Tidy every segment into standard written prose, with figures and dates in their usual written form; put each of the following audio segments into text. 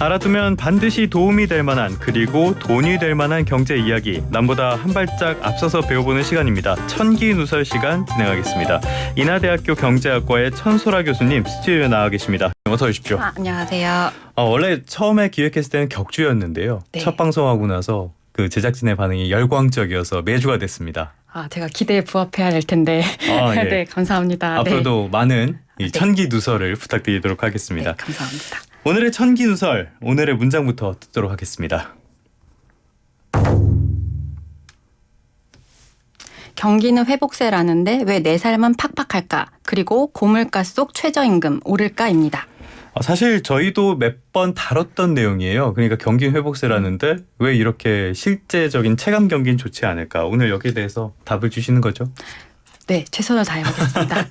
알아두면 반드시 도움이 될 만한 그리고 돈이 될 만한 경제 이야기 남보다 한 발짝 앞서서 배워보는 시간입니다. 천기누설 시간 진행하겠습니다. 인하대학교 경제학과의 천소라 교수님 스튜디오에 나와 계십니다. 어서 오십시오. 안녕하세요. 원래 처음에 기획했을 때는 격주였는데요. 네. 첫 방송하고 나서 그 제작진의 반응이 열광적이어서 매주가 됐습니다. 제가 기대에 부합해야 될 텐데. 예. 네, 감사합니다. 앞으로도 많은 이 네. 천기누설을 부탁드리도록 하겠습니다. 네, 감사합니다. 오늘의 천기누설, 오늘의 문장부터 듣도록 하겠습니다. 경기는 회복세라는데 왜 내 삶은 팍팍할까? 그리고 고물가 속 최저임금 오를까입니다. 사실 저희도 몇 번 다뤘던 내용이에요. 그러니까 경기 회복세라는데 왜 이렇게 실제적인 체감 경기는 좋지 않을까? 오늘 여기에 대해서 답을 주시는 거죠? 네, 최선을 다해보겠습니다.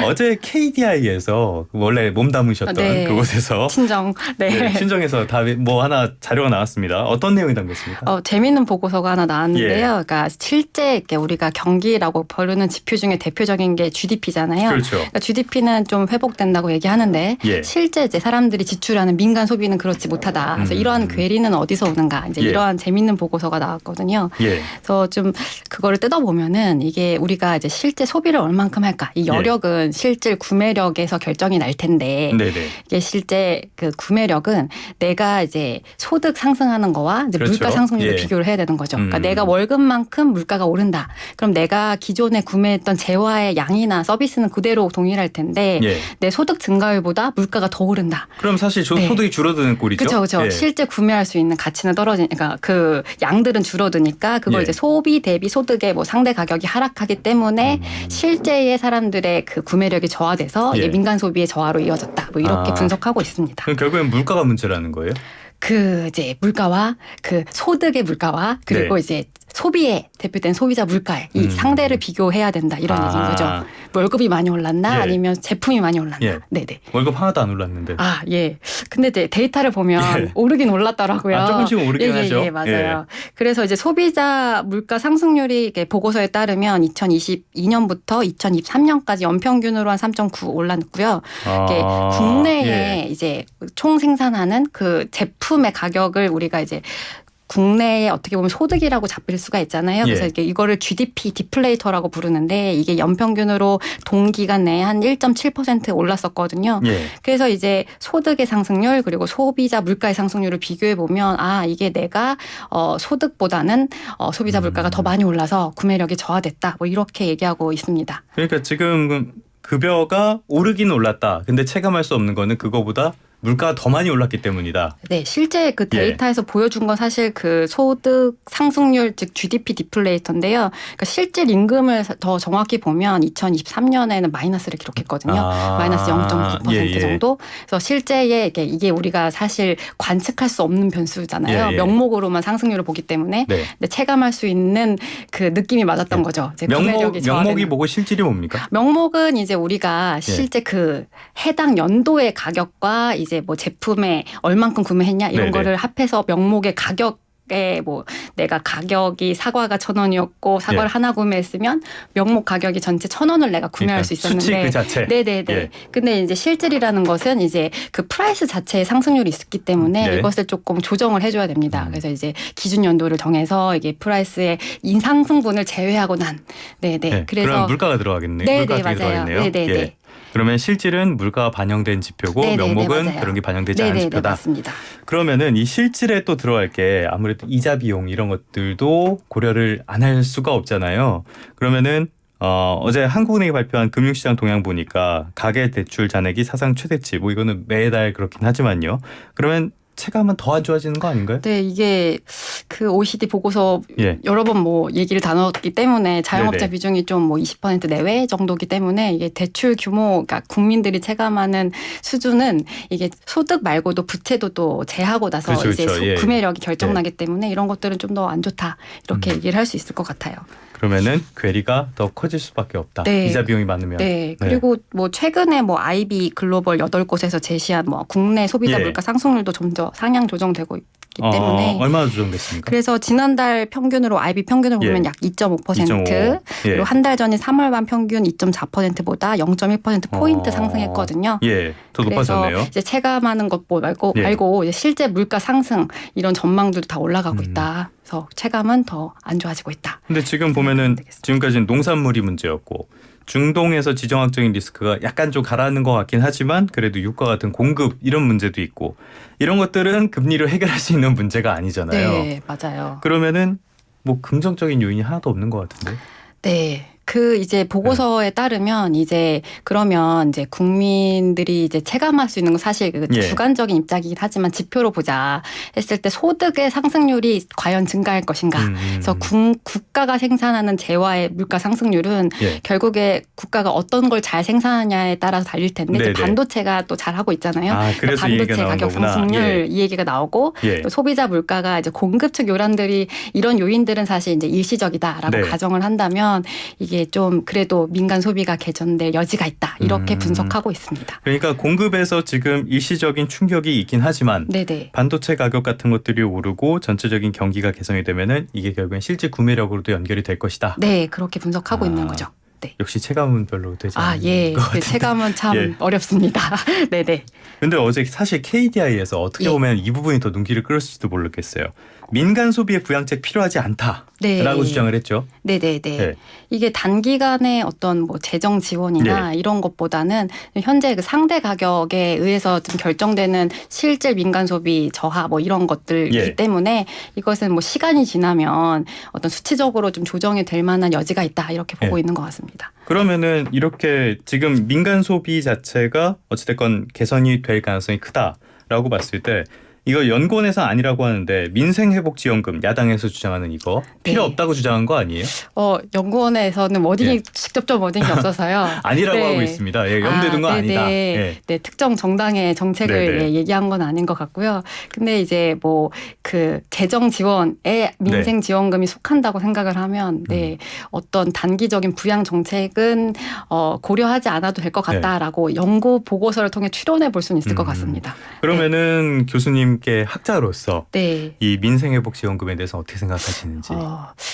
어제 KDI에서 원래 몸담으셨던 네. 그곳에서 친정. 네. 친정에서 답이 뭐 하나 자료가 나왔습니다. 어떤 내용이 담겼습니까? 재미있는 보고서가 하나 나왔는데요. 예. 그러니까 실제 이렇게 우리가 경기라고 부르는 지표 중에 대표적인 게 GDP잖아요. 그렇죠. 그러니까 GDP는 좀 회복된다고 얘기하는데 예. 실제 이제 사람들이 지출하는 민간 소비는 그렇지 못하다. 그래서 이러한 괴리는 어디서 오는가? 이제 예. 이러한 재미있는 보고서가 나왔거든요. 예. 그래서 좀 그거를 뜯어보면은 이게 우리가 이제 실제 소비를 얼만큼 할까? 이 여력은 실질 구매력에서 결정이 날 텐데 네네. 이게 실제 그 구매력은 내가 이제 소득 상승하는 거와 이제 그렇죠. 물가 상승률을 예. 비교를 해야 되는 거죠. 그러니까 내가 월급만큼 물가가 오른다. 그럼 내가 기존에 구매했던 재화의 양이나 서비스는 그대로 동일할 텐데 예. 내 소득 증가율보다 물가가 더 오른다. 그럼 사실 네. 소득이 줄어드는 꼴이죠. 그렇죠. 예. 실제 구매할 수 있는 가치는 떨어지니까 그 양들은 줄어드니까 그걸 예. 이제 소비 대비 소득의 뭐 상대 가격이 하락하기 때문에 실제의 사람들의 그 구매력이 저하돼서 예. 이게 민간 소비의 저하로 이어졌다. 뭐 이렇게 아. 분석하고 있습니다. 그럼 결국엔 물가가 문제라는 거예요? 그 이제 물가와 그 소득의 물가와 그리고 네. 이제 소비의 대표된 소비자 물가의 이 상대를 비교해야 된다 이런 얘기인 거죠. 월급이 많이 올랐나 예. 아니면 제품이 많이 올랐나. 예. 네네. 월급 하나도 안 올랐는데. 예. 근데 이제 데이터를 보면 예. 오르긴 올랐더라고요. 조금씩은 오르긴 하죠. 예, 맞아요. 그래서 이제 소비자 물가 상승률이 이게 보고서에 따르면 2022년부터 2023년까지 연평균으로 한 3.9 올랐고요. 이게 국내에 예. 이제 총 생산하는 그 제품의 가격을 우리가 이제 국내에 어떻게 보면 소득이라고 잡힐 수가 있잖아요. 그래서 예. 이거를 GDP 디플레이터라고 부르는데 이게 연평균으로 동기간 내에 한 1.7% 올랐었거든요. 예. 그래서 이제 소득의 상승률 그리고 소비자 물가의 상승률을 비교해 보면 이게 내가 소득보다는 소비자 물가가 더 많이 올라서 구매력이 저하됐다. 뭐 이렇게 얘기하고 있습니다. 그러니까 지금 급여가 오르긴 올랐다. 근데 체감할 수 없는 거는 그거보다 물가가 더 많이 올랐기 때문이다. 네, 실제 그 데이터에서 보여준 건 사실 그 소득 상승률 즉 GDP 디플레이터인데요. 그러니까 실질 임금을 더 정확히 보면 2023년에는 마이너스를 기록했거든요. 마이너스 0.9% 예. 정도. 그래서 실제의 이게 우리가 사실 관측할 수 없는 변수잖아요. 예. 명목으로만 상승률을 보기 때문에 네. 근데 체감할 수 있는 그 느낌이 맞았던 거죠. 이제 구매력이 명목이 저하되는. 보고 실질이 뭡니까? 명목은 이제 우리가 실제 그 해당 연도의 가격과 이제 뭐 제품에 얼만큼 구매했냐 이런 네네. 거를 합해서 명목의 가격에 뭐 내가 가격이 사과가 1,000원이었고 사과를 하나 구매했으면 명목 가격이 전체 1,000원을 내가 구매할 수 있었는데 수치 그 자체. 네네네. 예. 근데 이제 실질이라는 것은 이제 그 프라이스 자체의 상승률이 있었기 때문에 네. 이것을 조금 조정을 해줘야 됩니다. 그래서 이제 기준 연도를 정해서 이게 프라이스의 인상승분을 제외하고 난 네네. 네. 그래서 그럼 물가가 들어가겠네요. 네네, 물가가 맞아요. 들어가겠네요. 네네네. 예. 그러면 실질은 물가가 반영된 지표고 네네네, 명목은 맞아요. 그런 게 반영되지 않은 네네네, 지표다. 맞습니다. 그러면은 이 실질에 또 들어갈 게 아무래도 이자 비용 이런 것들도 고려를 안 할 수가 없잖아요. 그러면은 어제 한국은행이 발표한 금융시장 동향 보니까 가계 대출 잔액이 사상 최대치. 뭐 이거는 매달 그렇긴 하지만요. 그러면 체감은 더 안 좋아지는 거 아닌가요? 네, 이게 그 OECD 보고서 예. 여러 번 뭐 얘기를 다뤘기 때문에 자영업자 네네. 비중이 좀 뭐 20% 내외 정도기 때문에 이게 대출 규모, 그러니까 국민들이 체감하는 수준은 이게 소득 말고도 부채도 또 제하고 나서 그렇죠, 이제 그렇죠. 예. 구매력이 결정나기 때문에 이런 것들은 좀 더 안 좋다 이렇게 얘기를 할 수 있을 것 같아요. 그러면은 괴리가 더 커질 수밖에 없다. 네. 이자 비용이 많으면. 네. 그리고 뭐 최근에 뭐 IB 글로벌 8곳에서 제시한 뭐 국내 소비자 예. 물가 상승률도 좀 더 상향 조정되고 있기 때문에 얼마나 조정됐습니까? 그래서 지난달 평균으로 IB 평균을 보면 예. 약 2.5%, 2.5. 그리고 한 달 전인 3월 반 평균 2.4%보다 0.1% 포인트 어. 상승했거든요. 예, 더 높아졌네요. 그래서 이제 체감하는 것 예. 말고 이제 실제 물가 상승 이런 전망들도 다 올라가고 음. 있다. 그래서 체감은 더 안 좋아지고 있다. 근데 지금 보면은 되겠습니다. 지금까지는 농산물이 문제였고 중동에서 지정학적인 리스크가 약간 좀 가라앉는 것 같긴 하지만 그래도 유가 같은 공급 이런 문제도 있고 이런 것들은 금리로 해결할 수 있는 문제가 아니잖아요. 네, 맞아요. 그러면은 뭐 긍정적인 요인이 하나도 없는 것 같은데. 네. 그 이제 보고서에 따르면 이제 그러면 이제 국민들이 이제 체감할 수 있는 건 사실 그 예. 주관적인 입장이긴 하지만 지표로 보자 했을 때 소득의 상승률이 과연 증가할 것인가. 그래서 국가가 생산하는 재화의 물가 상승률은 예. 결국에 국가가 어떤 걸 잘 생산하냐에 따라서 달릴 텐데 이제 네네. 반도체가 또 잘하고 있잖아요. 그래서 이 얘기가 반도체 나온 가격 거구나. 상승률 예. 이 얘기가 나오고 예. 또 소비자 물가가 이제 공급 측 요란들이 이런 요인들은 사실 이제 일시적이다라고 네. 가정을 한다면 이게 좀 그래도 민간 소비가 개선될 여지가 있다 이렇게 분석하고 있습니다. 그러니까 공급에서 지금 일시적인 충격이 있긴 하지만 네네. 반도체 가격 같은 것들이 오르고 전체적인 경기가 개선이 되면은 이게 결국엔 실제 구매력으로도 연결이 될 것이다. 네, 그렇게 분석하고 있는 거죠. 네. 역시 체감은 별로 되지 않는 예. 것 같은데. 체감은 참 예. 어렵습니다. 네네. 근데 어제 사실 KDI에서 어떻게 예. 보면 이 부분이 더 눈길을 끌었을지도 모르겠어요. 민간 소비에 부양책 필요하지 않다라고 네. 주장을 했죠. 네네네. 네. 이게 단기간의 어떤 뭐 재정 지원이나 이런 것보다는 현재 그 상대 가격에 의해서 좀 결정되는 실제 민간 소비 저하 뭐 이런 것들이기 예. 때문에 이것은 뭐 시간이 지나면 어떤 수치적으로 좀 조정이 될 만한 여지가 있다 이렇게 보고 예. 있는 것 같습니다. 그러면은 이렇게 지금 민간 소비 자체가 어찌됐건 개선이 될 가능성이 크다라고 봤을 때 이거 연구원에서 아니라고 하는데 민생회복지원금 야당에서 주장하는 이거 필요 네. 없다고 주장한 거 아니에요? 연구원에서는 워딩이 예. 직접적 워딩이 없어서요. 아니라고 네. 하고 있습니다. 예, 염두에 둔 건 아니다. 네네. 예. 네, 특정 정당의 정책을 네네. 예, 얘기한 건 아닌 것 같고요. 근데 이제 뭐 그 재정 지원에 민생 지원금이 속한다고 생각을 하면 네, 어떤 단기적인 부양 정책은 고려하지 않아도 될 것 같다라고 연구 보고서를 통해 추론해 볼 수는 있을 것 같습니다. 그러면은 교수님께 학자로서 네. 이 민생회복지원금에 대해서 어떻게 생각하시는지.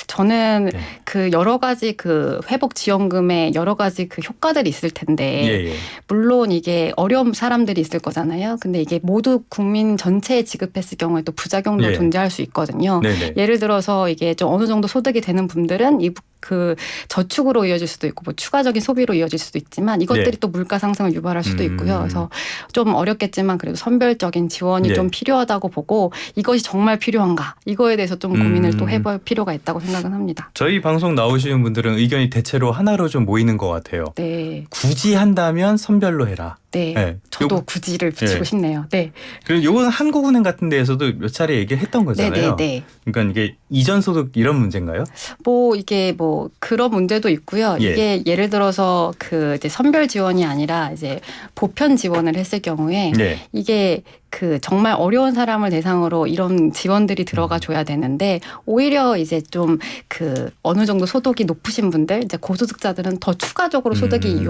저는 네. 그 여러 가지 그 회복 지원금에 여러 가지 그 효과들이 있을 텐데 예, 예. 물론 이게 어려운 사람들이 있을 거잖아요. 근데 이게 모두 국민 전체에 지급했을 경우에 또 부작용도 예. 존재할 수 있거든요. 네네. 예를 들어서 이게 좀 어느 정도 소득이 되는 분들은 그 저축으로 이어질 수도 있고 뭐 추가적인 소비로 이어질 수도 있지만 이것들이 네. 또 물가 상승을 유발할 수도 있고요. 그래서 좀 어렵겠지만 그래도 선별적인 지원이 예. 좀 필요하다고 보고 이것이 정말 필요한가 이거에 대해서 좀 고민을 또 해볼 필요가 있다고 생각은 합니다. 저희 방송 나오시는 분들은 의견이 대체로 하나로 좀 모이는 것 같아요. 네, 굳이 한다면 선별로 해라. 네, 네. 저도 굳이를 붙이고 예. 싶네요. 네, 그리고 요건 한국은행 같은 데에서도 몇 차례 얘기를 했던 네, 거잖아요. 네, 네. 그러니까 이게 이전 소득 이런 문제인가요? 뭐 이게 뭐 그런 문제도 있고요. 예. 이게 예를 들어서 그 이제 선별 지원이 아니라 이제 보편 지원을 했을 경우에 네. 이게 그 정말 어려운 사람을 대상으로 이런 지원들이 들어가 줘야 되는데 오히려 이제 좀 그 어느 정도 소득이 높으신 분들 이제 고소득자들은 더 추가적으로 소득이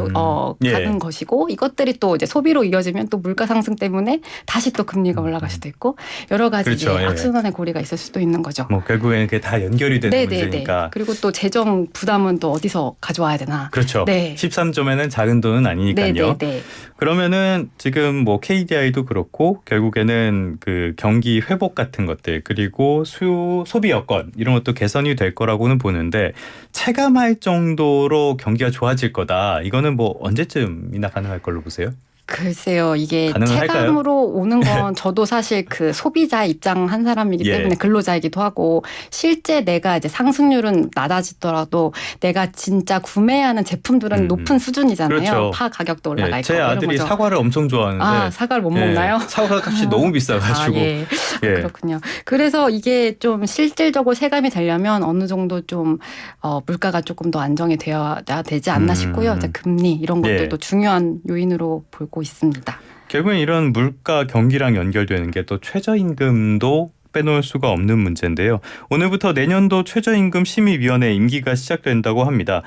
예. 가는 것이고 이것들이 또 이제 소비로 이어지면 또 물가 상승 때문에 다시 또 금리가 올라갈 수도 있고 여러 가지 그렇죠. 이제 예. 악순환의 고리가 있을 수도 있는 거죠. 뭐 결국에는 그게 다 연결이 되는 문제니까. 그리고 또 재정 부담은 또 어디서 가져와야 되나. 그렇죠. 네. 13점에는 작은 돈은 아니니까요. 네. 그러면은 지금 뭐 KDI도 그렇고 결국에는 그 경기 회복 같은 것들 그리고 소비 여건 이런 것도 개선이 될 거라고는 보는데 체감할 정도로 경기가 좋아질 거다. 이거는 뭐 언제쯤이나 가능할 걸로 보세요? 글쎄요, 이게 가능할까요? 체감으로 오는 건 저도 사실 그 소비자 입장 한 사람이기 예. 때문에 근로자이기도 하고 실제 내가 이제 상승률은 낮아지더라도 내가 진짜 구매하는 제품들은 높은 수준이잖아요. 그렇죠. 파 가격도 올라가 예, 있고. 제 이런 아들이 거죠. 사과를 엄청 좋아하는데 사과를 못 먹나요? 사과 값이 너무 비싸가지고. 예. 예. 그렇군요. 그래서 이게 좀 실질적으로 체감이 되려면 어느 정도 좀 물가가 조금 더 안정이 되어야 되지 않나 싶고요. 이제 금리 이런 것들도 중요한 요인으로 보고 있습니다. 결국엔 이런 물가 경기랑 연결되는 게 또 최저임금도 빼놓을 수가 없는 문제인데요. 오늘부터 내년도 최저임금 심의위원회 임기가 시작된다고 합니다.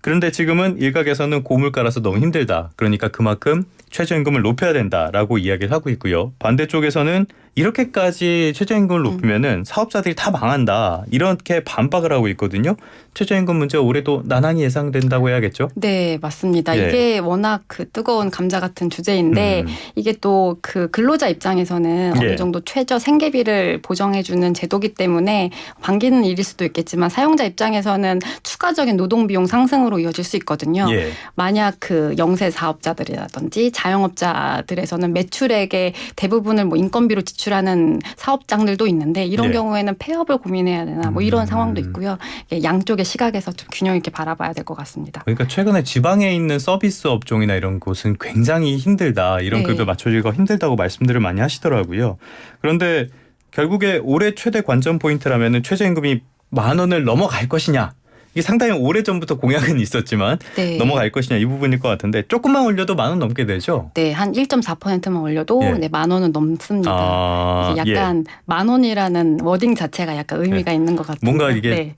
그런데 지금은 일각에서는 고물가라서 너무 힘들다. 그러니까 그만큼 최저임금을 높여야 된다라고 이야기를 하고 있고요. 반대쪽에서는 이렇게까지 최저임금을 높이면은 사업자들이 다 망한다. 이렇게 반박을 하고 있거든요. 최저임금 문제 올해도 난항이 예상된다고 해야겠죠? 네, 맞습니다. 예. 이게 워낙 그 뜨거운 감자 같은 주제인데 이게 또 그 근로자 입장에서는 예. 어느 정도 최저 생계비를 보정해주는 제도기 때문에 반기는 일일 수도 있겠지만 사용자 입장에서는 추가적인 노동 비용 상승으로 이어질 수 있거든요. 예. 만약 그 영세 사업자들이라든지 자영업자들에서는 매출액의 대부분을 뭐 인건비로 지출하는 사업장들도 있는데 이런 예. 경우에는 폐업을 고민해야 되나 뭐 이런 상황도 있고요. 이게 양쪽의 시각에서 좀 균형 있게 바라봐야 될 것 같습니다. 그러니까 최근에 지방에 있는 서비스 업종이나 이런 곳은 굉장히 힘들다. 이런 네. 급여 맞춰지기가 힘들다고 말씀들을 많이 하시더라고요. 그런데 결국에 올해 최대 관전 포인트라면은 최저임금이 10,000원을 넘어갈 것이냐. 이게 상당히 오래전부터 공약은 있었지만 네. 넘어갈 것이냐 이 부분일 것 같은데 조금만 올려도 10,000원 넘게 되죠. 네, 한 1.4%만 올려도 예. 네, 10,000원은 넘습니다. 아, 이게 약간 10,000원이라는 워딩 자체가 약간 의미가 있는 것 같아요. 뭔가 이게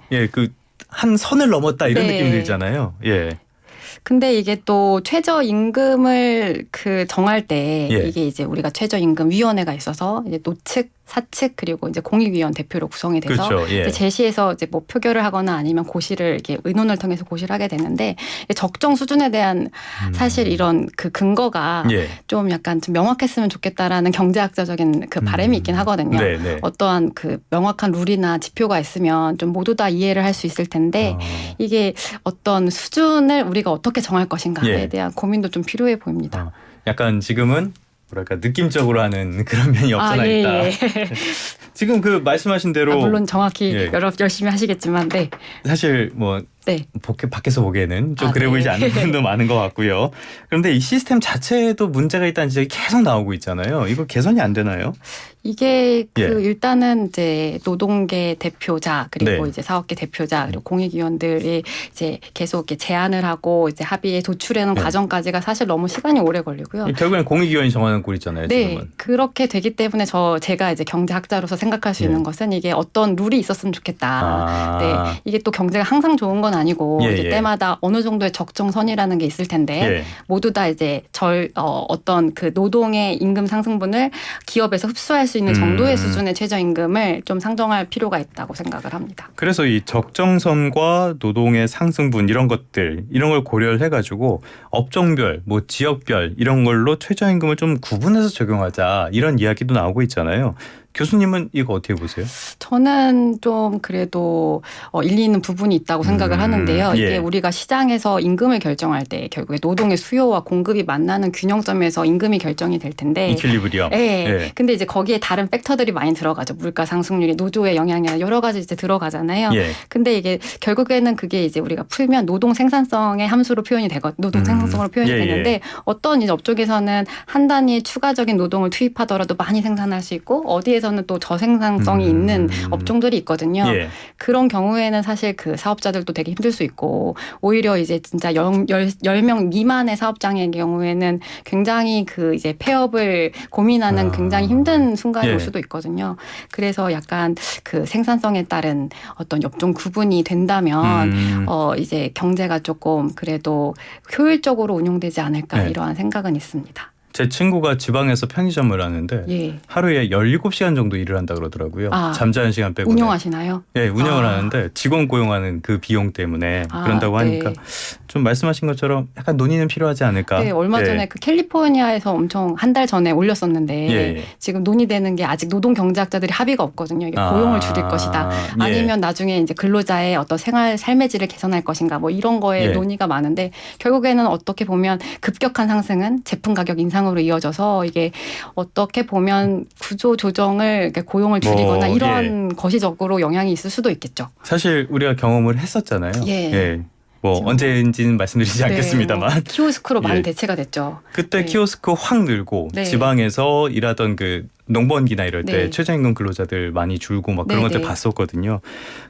한 선을 넘었다 이런 네. 느낌이 들잖아요. 예. 근데 이게 또 최저임금을 그 정할 때 예. 이게 이제 우리가 최저임금위원회가 있어서 이제 노측, 사측 그리고 이제 공익위원 대표로 구성이 돼서 그렇죠. 예. 이제 제시해서 이제 뭐 표결을 하거나 아니면 고시를 이렇게 의논을 통해서 고시를 하게 되는데 적정 수준에 대한 사실 이런 그 근거가 예. 좀 약간 좀 명확했으면 좋겠다라는 경제학자적인 그 바람이 있긴 하거든요. 네, 네. 어떠한 그 명확한 룰이나 지표가 있으면 좀 모두 다 이해를 할 수 있을 텐데 이게 어떤 수준을 우리가 어떻게 정할 것인가에 예. 대한 고민도 좀 필요해 보입니다. 약간 지금은 뭐랄까 느낌적으로 하는 그런 면이 없잖아 예, 있다. 예. 지금 그 말씀하신 대로 물론 정확히 예. 열심히 하시겠지만 네. 사실 뭐 네. 밖에서 보기에는 좀 그래 네. 보이지 않는 부분도 많은 것 같고요. 그런데 이 시스템 자체에도 문제가 있다는 지적이 계속 나오고 있잖아요. 이거 개선이 안 되나요? 이게 그 예. 일단은 이제 노동계 대표자 그리고 네. 이제 사업계 대표자 그리고 공익위원들이 이제 계속 이렇게 제안을 하고 이제 합의에 도출하는 네. 과정까지가 사실 너무 시간이 오래 걸리고요. 결국엔 공익위원이 정하는 꼴이잖아요. 네, 지금은. 그렇게 되기 때문에 제가 이제 경제학자로서 생각할 수 예. 있는 것은 이게 어떤 룰이 있었으면 좋겠다. 아. 네, 이게 또 경제가 항상 좋은 건 아니고 예, 이제 예. 때마다 어느 정도의 적정선이라는 게 있을 텐데 예. 모두 다 이제 어떤 그 노동의 임금 상승분을 기업에서 흡수할 수 있는 정도의 수준의 최저임금을 좀 상정할 필요가 있다고 생각을 합니다. 그래서 이 적정선과 노동의 상승분 이런 걸 고려를 해가지고 업종별, 뭐 지역별 이런 걸로 최저임금을 좀 구분해서 적용하자 이런 이야기도 나오고 있잖아요. 교수님은 이거 어떻게 보세요? 저는 좀 그래도 일리 있는 부분이 있다고 생각을 하는데요. 이게 예. 우리가 시장에서 임금을 결정할 때 결국에 노동의 수요와 공급이 만나는 균형점에서 임금이 결정이 될 텐데. 이퀄리브리엄. 네. 예. 근데 이제 거기에 다른 팩터들이 많이 들어가죠. 물가 상승률이 노조의 영향이나 여러 가지 이제 들어가잖아요. 예. 근데 이게 결국에는 그게 이제 우리가 풀면 노동 생산성의 함수로 표현이 노동 생산성으로 표현이 예, 예. 되는데 어떤 이제 업종에서는 한 단위 추가적인 노동을 투입하더라도 많이 생산할 수 있고 어디에서는 또 저생산성이 있는 업종들이 있거든요. 예. 그런 경우에는 사실 그 사업자들도 되게 힘들 수 있고 오히려 이제 진짜 10명 미만의 사업장의 경우에는 굉장히 그 이제 폐업을 고민하는 굉장히 힘든 순간이 예. 올 수도 있거든요. 그래서 약간 그 생산성에 따른 어떤 업종 구분이 된다면 이제 경제가 조금 그래도 효율적으로 운용되지 않을까 네. 이러한 생각은 있습니다. 제 친구가 지방에서 편의점을 하는데 예. 하루에 17시간 정도 일을 한다 그러더라고요. 아, 잠자는 시간 빼고. 운영하시나요? 예, 운영을 아. 하는데 직원 고용하는 그 비용 때문에 그런다고 네. 하니까 좀 말씀하신 것처럼 약간 논의는 필요하지 않을까. 네, 얼마 예. 전에 그 캘리포니아에서 엄청 한 달 전에 올렸었는데 예. 지금 논의되는 게 아직 노동 경제학자들이 합의가 없거든요. 이게 고용을 줄일 것이다. 예. 아니면 나중에 이제 근로자의 어떤 삶의 질을 개선할 것인가 뭐 이런 거에 예. 논의가 많은데 결국에는 어떻게 보면 급격한 상승은 제품 가격 인상으로 이어져서 이게 어떻게 보면 구조 조정을 고용을 줄이거나 뭐, 이러한 거시적으로 영향이 있을 수도 있겠죠. 사실 우리가 경험을 했었잖아요. 예. 뭐 지금 언제인지는 말씀드리지 않겠습니다만 뭐 키오스크로 많이 예. 대체가 됐죠. 그때 네. 키오스크 확 늘고 네. 지방에서 일하던 그 농번기나 이럴 때 네. 최저임금 근로자들 많이 줄고 막 그런 네, 것들 네. 봤었거든요.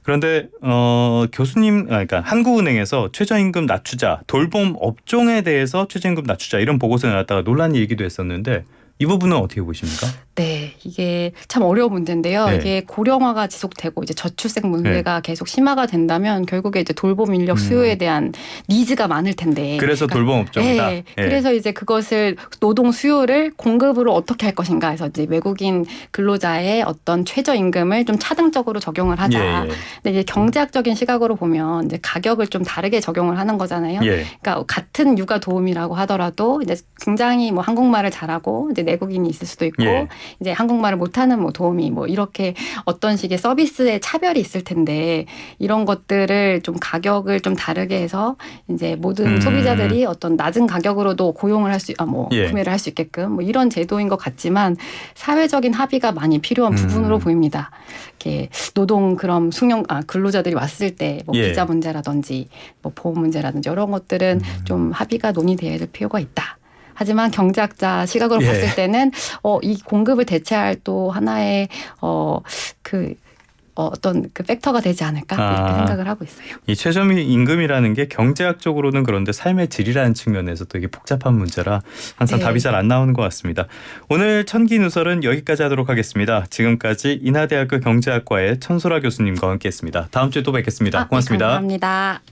그런데 그러니까 한국은행에서 최저임금 낮추자, 돌봄 업종에 대해서 최저임금 낮추자 이런 보고서 내놨다가 논란이 일기도 했었는데 이 부분은 어떻게 보십니까? 네, 이게 참 어려운 문제인데요. 네. 이게 고령화가 지속되고 이제 저출생 문제가 계속 심화가 된다면 결국에 이제 돌봄 인력 수요에 대한 니즈가 많을 텐데. 그래서 돌봄 업종이다. 네, 그래서 이제 그것을 노동 수요를 공급으로 어떻게 할 것인가 해서 이제 외국인 근로자의 어떤 최저임금을 좀 차등적으로 적용을 하자. 예, 예. 근데 이제 경제학적인 시각으로 보면 이제 가격을 좀 다르게 적용을 하는 거잖아요. 예. 그러니까 같은 육아 도우미라고 하더라도 이제 굉장히 뭐 한국말을 잘하고 이제 내국인이 있을 수도 있고 예. 이제 한국말을 못하는 뭐 도우미 뭐 이렇게 어떤 식의 서비스의 차별이 있을 텐데 이런 것들을 좀 가격을 좀 다르게 해서 이제 모든 소비자들이 어떤 낮은 가격으로도 고용을 할 수, 예. 구매를 할 수 있게끔 뭐 이런 제도인 것 같지만 사회적인 합의가 많이 필요한 부분으로 보입니다. 이렇게 노동 그럼 근로자들이 왔을 때 뭐 예. 비자 문제라든지 뭐 보험 문제라든지 이런 것들은 좀 합의가 논의돼야 될 필요가 있다. 하지만 경제학자 시각으로 예. 봤을 때는 이 공급을 대체할 또 하나의 어떤 그 팩터가 되지 않을까 이렇게 생각을 하고 있어요. 이 최저임금이라는 게 경제학적으로는 그런데 삶의 질이라는 측면에서 또 이게 복잡한 문제라 항상 네. 답이 잘 안 나오는 것 같습니다. 오늘 천기누설은 여기까지 하도록 하겠습니다. 지금까지 인하대학교 경제학과의 천소라 교수님과 함께했습니다. 다음 주에 또 뵙겠습니다. 고맙습니다. 네, 감사합니다.